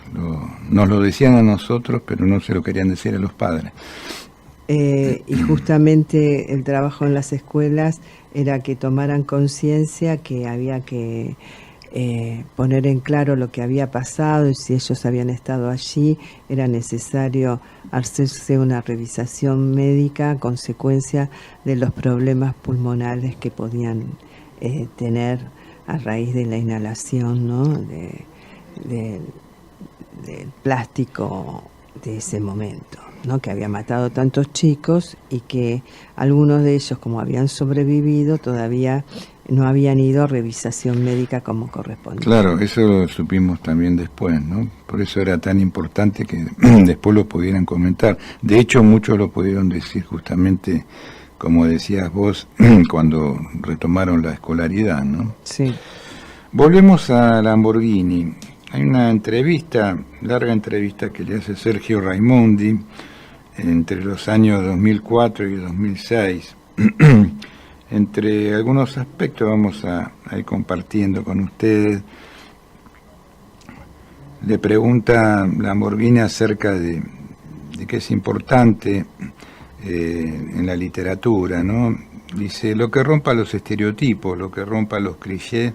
Speaker 1: nos lo decían a nosotros, pero no se lo querían decir a los padres.
Speaker 3: Y justamente el trabajo en las escuelas era que tomaran conciencia que había que poner en claro lo que había pasado, y si ellos habían estado allí era necesario hacerse una revisación médica a consecuencia de los problemas pulmonares que podían tener a raíz de la inhalación, ¿no?, del plástico de ese momento, ¿no?, que había matado tantos chicos, y que algunos de ellos, como habían sobrevivido, todavía no habían ido a revisación médica como corresponde.
Speaker 1: Claro, eso lo supimos también después, ¿no? Por eso era tan importante que después lo pudieran comentar. De hecho, muchos lo pudieron decir justamente, como decías vos, cuando retomaron la escolaridad, ¿no?
Speaker 3: Sí.
Speaker 1: Volvemos a Lamborghini. Hay una entrevista, larga entrevista, que le hace Sergio Raimondi entre los años 2004 y 2006. Entre algunos aspectos vamos a ir compartiendo con ustedes. Le pregunta Lamborghini acerca de que es importante en la literatura, ¿no? Dice, lo que rompa los estereotipos, lo que rompa los clichés,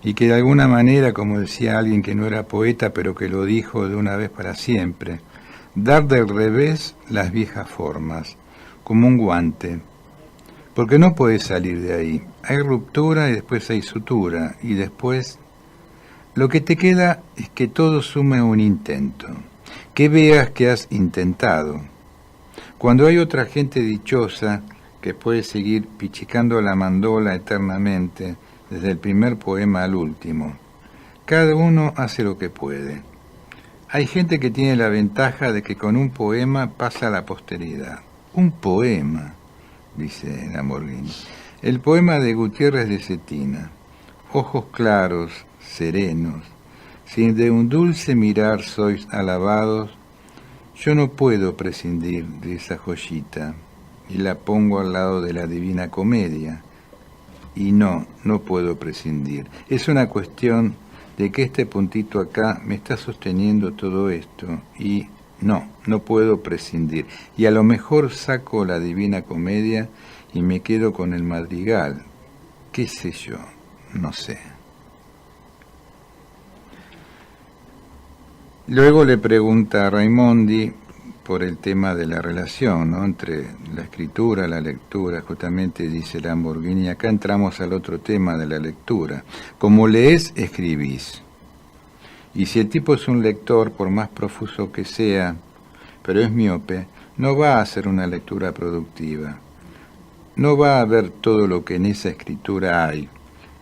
Speaker 1: y que de alguna manera, como decía alguien que no era poeta, pero que lo dijo de una vez para siempre, dar del revés las viejas formas, como un guante, porque no puedes salir de ahí. Hay ruptura y después hay sutura, y después lo que te queda es que todo sume un intento, que veas que has intentado. Cuando hay otra gente dichosa que puede seguir pichicando la mandola eternamente, desde el primer poema al último. Cada uno hace lo que puede. Hay gente que tiene la ventaja de que con un poema pasa a la posteridad. Un poema, dice Lamborghini. El poema de Gutiérrez de Cetina. Ojos claros, serenos, si de un dulce mirar sois alabados, yo no puedo prescindir de esa joyita, y la pongo al lado de la Divina Comedia. Y no puedo prescindir. Es una cuestión de que este puntito acá me está sosteniendo todo esto, y no puedo prescindir. Y a lo mejor saco la Divina Comedia y me quedo con el madrigal. ¿Qué sé yo? No sé. Luego le pregunta a Raimondi por el tema de la relación, ¿no?, entre la escritura y la lectura. Justamente dice Lamborghini, acá entramos al otro tema de la lectura. Como lees, escribís. Y si el tipo es un lector, por más profuso que sea, pero es miope, no va a hacer una lectura productiva. No va a ver todo lo que en esa escritura hay,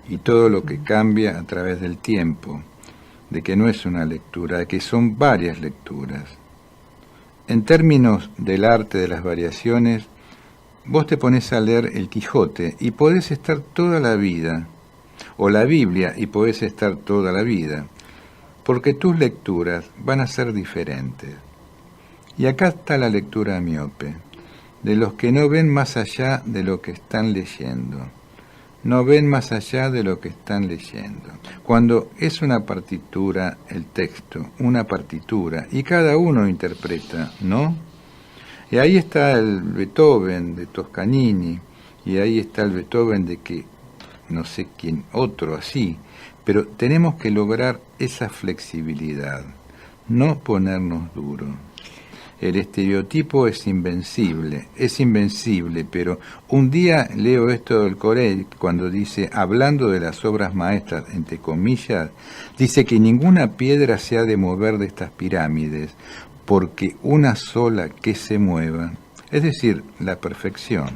Speaker 1: y todo lo que cambia a través del tiempo, de que no es una lectura, de que son varias lecturas. En términos del arte de las variaciones, vos te pones a leer el Quijote y podés estar toda la vida, o la Biblia y podés estar toda la vida, porque tus lecturas van a ser diferentes. Y acá está la lectura miope, de los que no ven más allá de lo que están leyendo. No ven más allá de lo que están leyendo. Cuando es una partitura, el texto, una partitura, y cada uno interpreta, ¿no? Y ahí está el Beethoven de Toscanini, y ahí está el Beethoven de que no sé quién otro así, pero tenemos que lograr esa flexibilidad, no ponernos duro. El estereotipo es invencible, pero un día leo esto del Corel cuando dice, hablando de las obras maestras, entre comillas, dice que ninguna piedra se ha de mover de estas pirámides, porque una sola que se mueva, es decir, la perfección.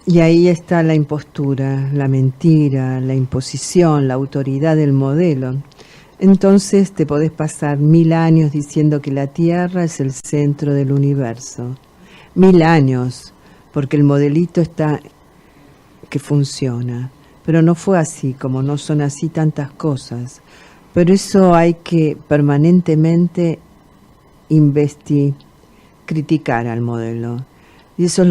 Speaker 3: Y ahí está la impostura, la mentira, la imposición, la autoridad del modelo. Entonces te podés pasar 1000 años diciendo que la Tierra es el centro del universo. 1000 años, porque el modelito está que funciona. Pero no fue así, como no son así tantas cosas. Pero eso hay que permanentemente criticar al modelo. Y eso es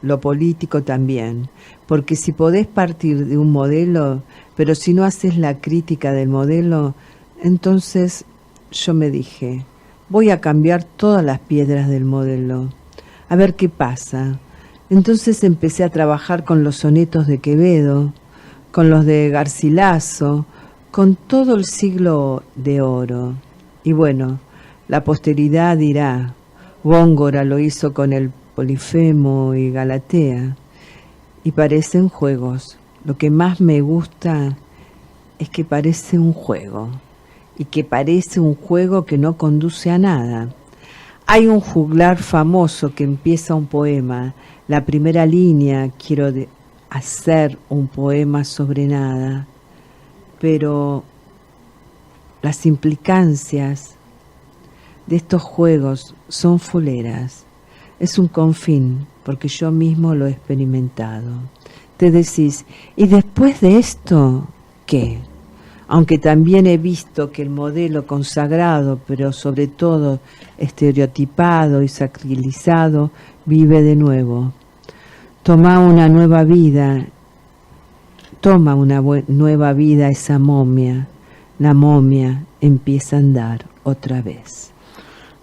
Speaker 3: lo político también. Porque si podés partir de un modelo, pero si no haces la crítica del modelo, entonces yo me dije, voy a cambiar todas las piedras del modelo, a ver qué pasa. Entonces empecé a trabajar con los sonetos de Quevedo, con los de Garcilaso, con todo el siglo de oro. Y bueno, la posteridad dirá, Góngora lo hizo con el Polifemo y Galatea, y parecen juegos. Lo que más me gusta es que parece un juego, y que parece un juego que no conduce a nada. Hay un juglar famoso que empieza un poema, la primera línea, quiero hacer un poema sobre nada, pero las implicancias de estos juegos son fuleras. Es un confín, porque yo mismo lo he experimentado. Te decís, ¿y después de esto qué? Aunque también he visto que el modelo consagrado, pero sobre todo estereotipado y sacralizado, vive de nuevo. Toma una nueva vida esa momia. La momia empieza a andar otra vez.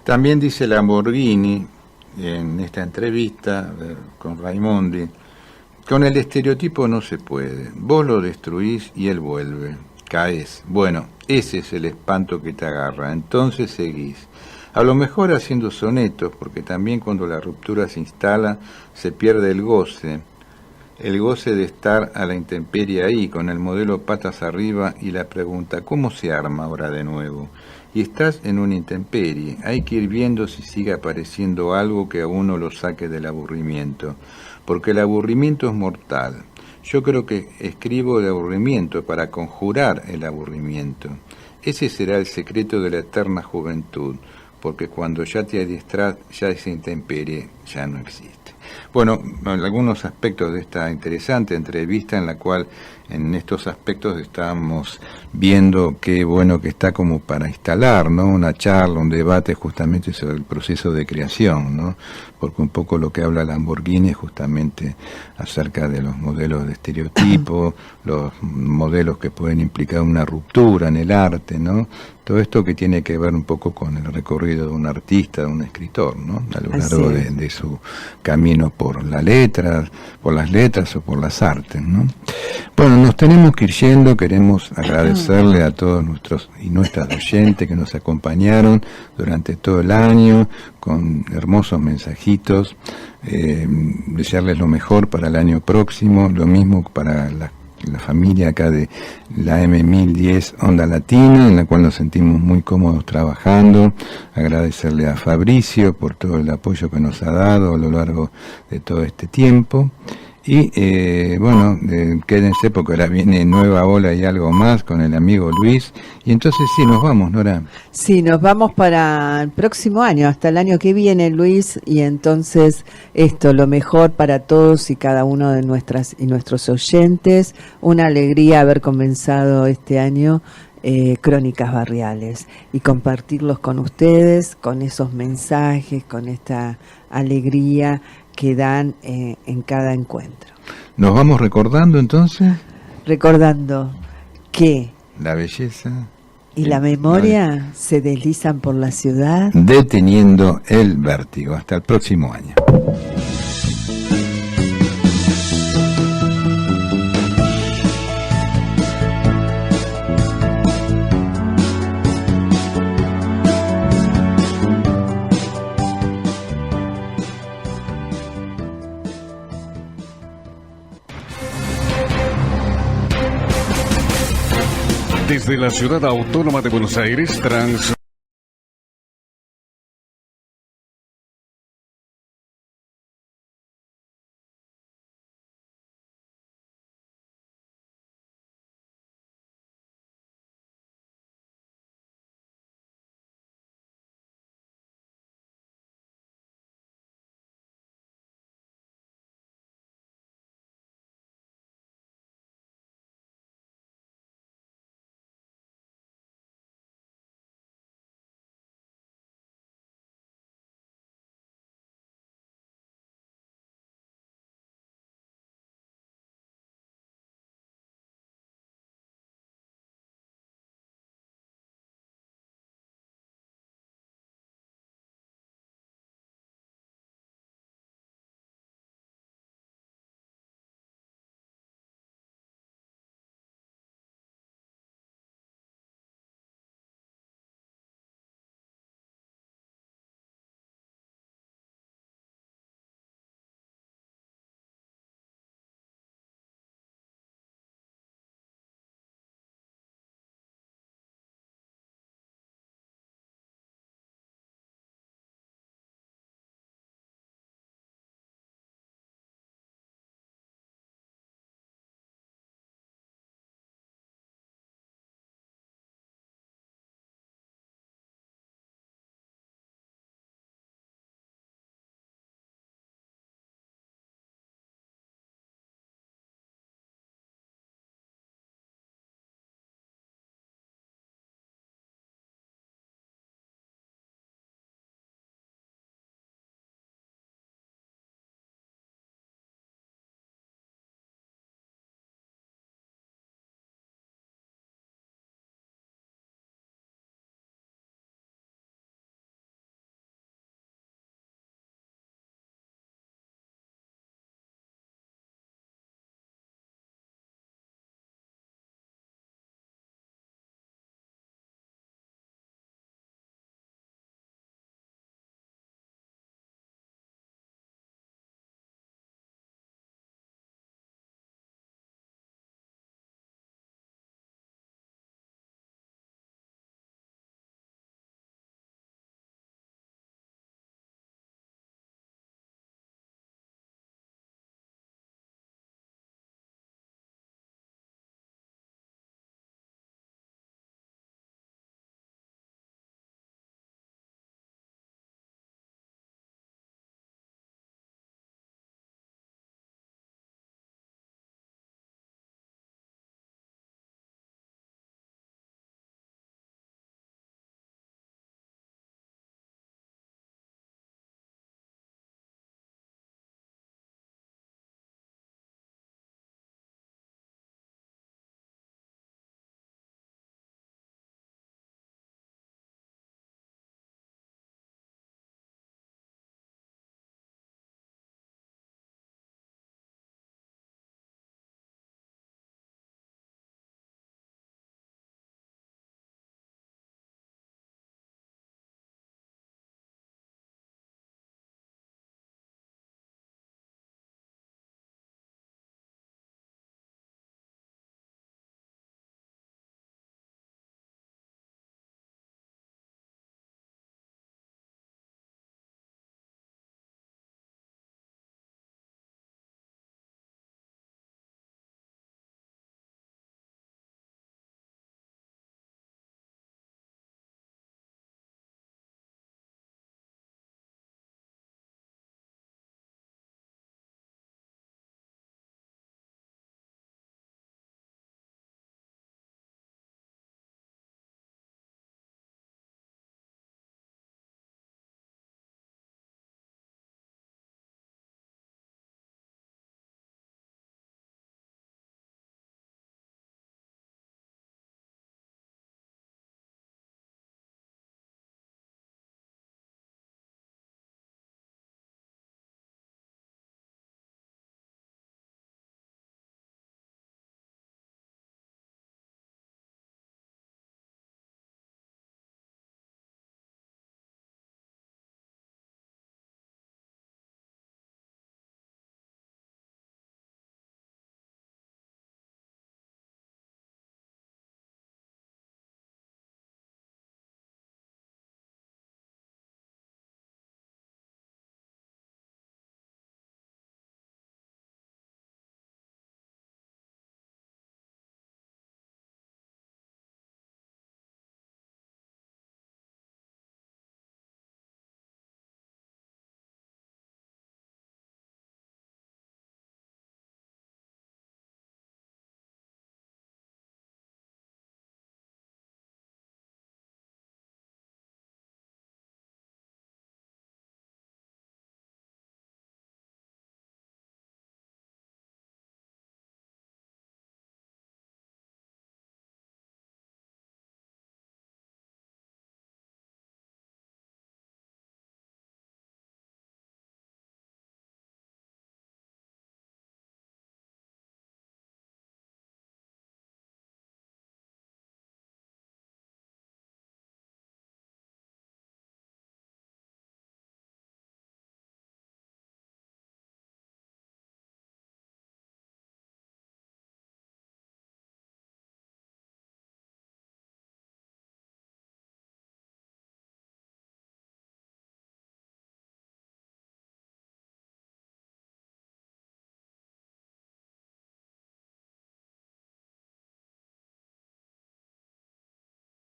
Speaker 1: También dice Lamborghini en esta entrevista con Raimondi, con el estereotipo no se puede, vos lo destruís y él vuelve, caes, bueno, ese es el espanto que te agarra, entonces seguís, a lo mejor haciendo sonetos, porque también cuando la ruptura se instala se pierde el goce de estar a la intemperie ahí, con el modelo patas arriba y la pregunta, ¿cómo se arma ahora de nuevo? Y estás en una intemperie, hay que ir viendo si sigue apareciendo algo que a uno lo saque del aburrimiento, porque el aburrimiento es mortal. Yo creo que escribo el aburrimiento para conjurar el aburrimiento. Ese será el secreto de la eterna juventud, porque cuando ya te adiestras, ya esa intemperie ya no existe. Bueno, algunos aspectos de esta interesante entrevista en la cual en estos aspectos estamos viendo qué bueno que está como para instalar, ¿no? Una charla, un debate justamente sobre el proceso de creación, ¿no? Porque un poco lo que habla Lamborghini es justamente acerca de los modelos de estereotipo, los modelos que pueden implicar una ruptura en el arte, ¿no? Todo esto que tiene que ver un poco con el recorrido de un artista, de un escritor, ¿no? A lo largo de su camino por las letras o por las artes, ¿no? Bueno, nos tenemos que ir yendo, queremos agradecerle a todos nuestros y nuestras oyentes que nos acompañaron durante todo el año con hermosos mensajitos, desearles lo mejor para el año próximo, lo mismo para la familia acá de la M1010 Onda Latina, en la cual nos sentimos muy cómodos trabajando, agradecerle a Fabricio por todo el apoyo que nos ha dado a lo largo de todo este tiempo. Y quédense porque ahora viene Nueva Ola y algo más con el amigo Luis. Y entonces sí, nos vamos, Nora.
Speaker 3: Sí, nos vamos para el próximo año, hasta el año que viene, Luis. Y entonces lo mejor para todos y cada uno de nuestras y nuestros oyentes. Una alegría haber comenzado este año Crónicas Barriales y compartirlos con ustedes, con esos mensajes, con esta alegría que dan en cada encuentro.
Speaker 1: ¿Nos vamos recordando entonces?
Speaker 3: Recordando que
Speaker 1: la belleza
Speaker 3: y la memoria se deslizan por la ciudad.
Speaker 1: Deteniendo el vértigo. Hasta el próximo año.
Speaker 6: Desde la ciudad autónoma de Buenos Aires,